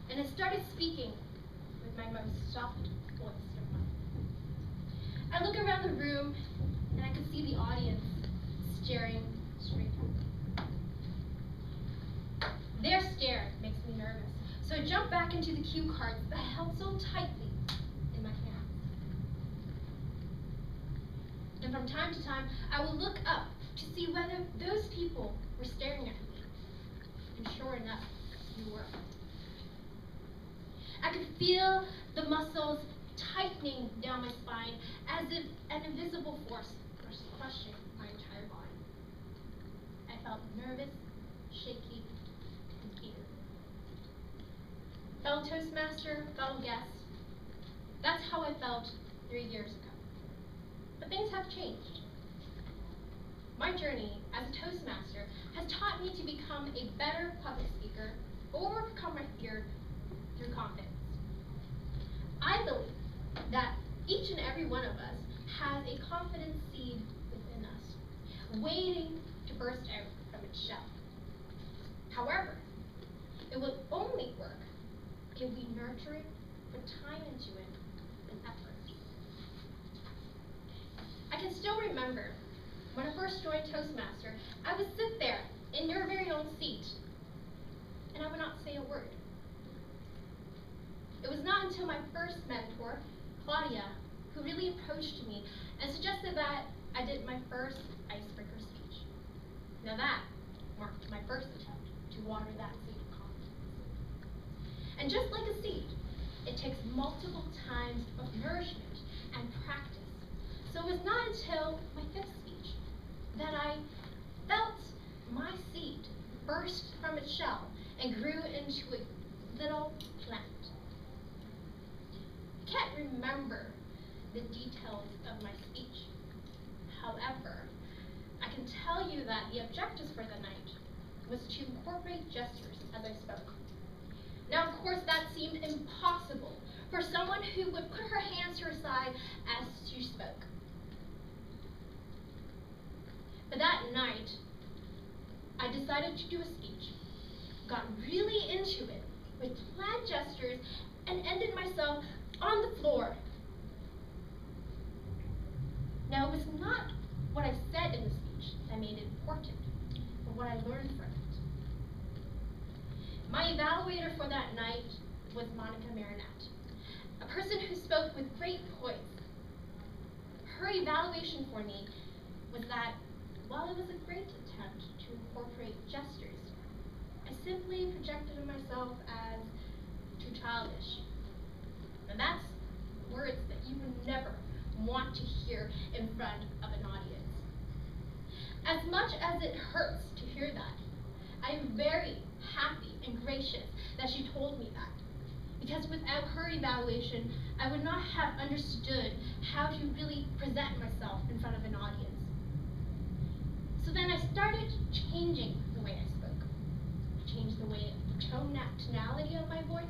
and I started speaking with my most soft voice of mine. I look around the room, and I could see the audience staring straight at me. Their stare makes me nervous, so I jump back into the cue cards that I held so tightly in my hands. And from time to time, I will look up to see whether those people were staring at me. And sure enough, they were. I could feel the muscles tightening down my spine as if an invisible force was crushing my entire body. I felt nervous, shaky, and eager. Fellow Toastmaster, fellow guest, that's how I felt 3 years ago. But things have changed. My journey as a Toastmaster has taught me to become a better public speaker, overcome my fear through confidence. I believe that each and every one of us has a confidence seed within us, waiting to burst out from its shell. However, it will only work if we nurture it, put time into it, and effort. I can still remember when I first joined Toastmaster, I would sit there in your very own seat, and I would not say a word. It was not until my first mentor, Claudia, who really approached me and suggested that I did my first icebreaker speech. Now that marked my first attempt to water that seed of confidence. And just like a seed, it takes multiple times of nourishment and practice. So it was not until my fifth speech that I felt my seed burst from its shell and grew into a little plant. I can't remember the details of my speech. However, I can tell you that the objectives for the night was to incorporate gestures as I spoke. Now, of course, that seemed impossible for someone who would put her hands to her side as she spoke. But that night, I decided to do a speech, got really into it with planned gestures, and ended myself on the floor. Now, it was not what I said in the speech that made it important, but what I learned from it. My evaluator for that night was Monica Marinette, a person who spoke with great poise. Her evaluation for me was that while it was a great attempt to incorporate gestures, I simply projected myself as too childish. And that's words that you would never want to hear in front of an audience. As much as it hurts to hear that, I am very happy and gracious that she told me that. Because without her evaluation, I would not have understood how to really present myself in front of an audience. So then I started changing the way I spoke. I changed the way, the tonality of my voice,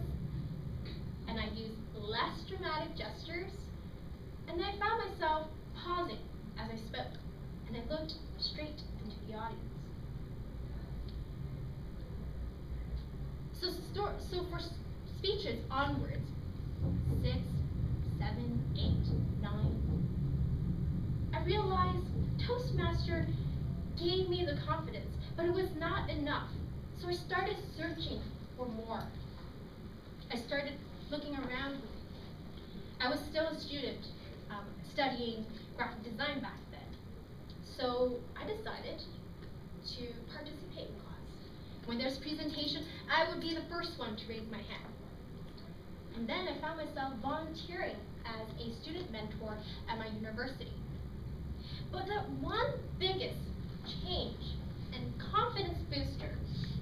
and I used less dramatic gestures, and I found myself pausing as I spoke, and I looked straight into the audience. So for speeches onwards, 6, 7, 8, 9, I realized Toastmaster gave me the confidence, but it was not enough. So I started searching for more. I started looking around me. I was still a student studying graphic design back then. So I decided to participate in class. When there's presentation, I would be the first one to raise my hand. And then I found myself volunteering as a student mentor at my university. But the one biggest change and confidence booster,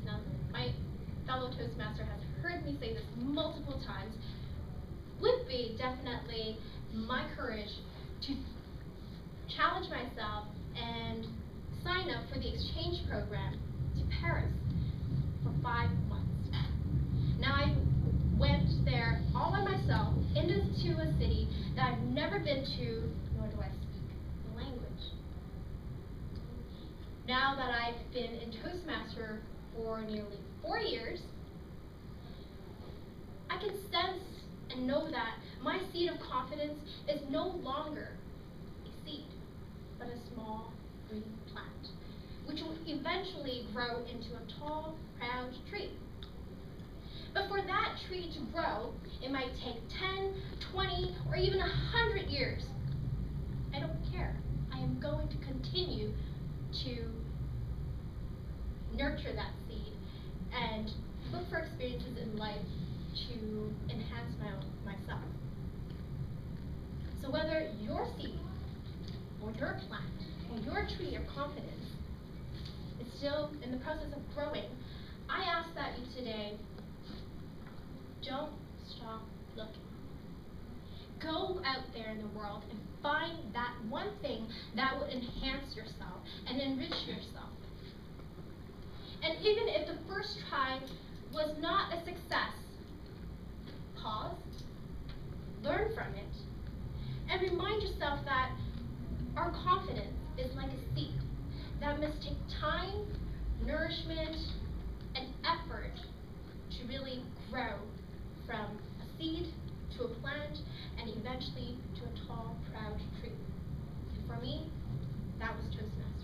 now my fellow Toastmaster has heard me say this multiple times, would be definitely my courage to challenge myself and sign up for the exchange program to Paris for 5 months. Now I went there all by myself into a city that I've never been to, nor do I speak the language. Now that I've been in Toastmaster for nearly 4 years, I can sense and know that my seed of confidence is no longer a seed, but a small green plant, which will eventually grow into a tall, proud tree. But for that tree to grow, it might take 10, 20, or even 100 years. I don't care. I am going to continue to nurture that seed and look for experiences in life to enhance myself. So whether your seed or your plant or your tree of confidence is still in the process of growing, I ask that you today don't stop looking. Go out there in the world and find that one thing that will enhance yourself and enrich yourself. And even if the first try was not a success, pause, learn from it, and remind yourself that our confidence is like a seed that must take time, nourishment, and effort to really grow from a seed to a plant and eventually to a tall, proud tree. And for me, that was Toastmasters.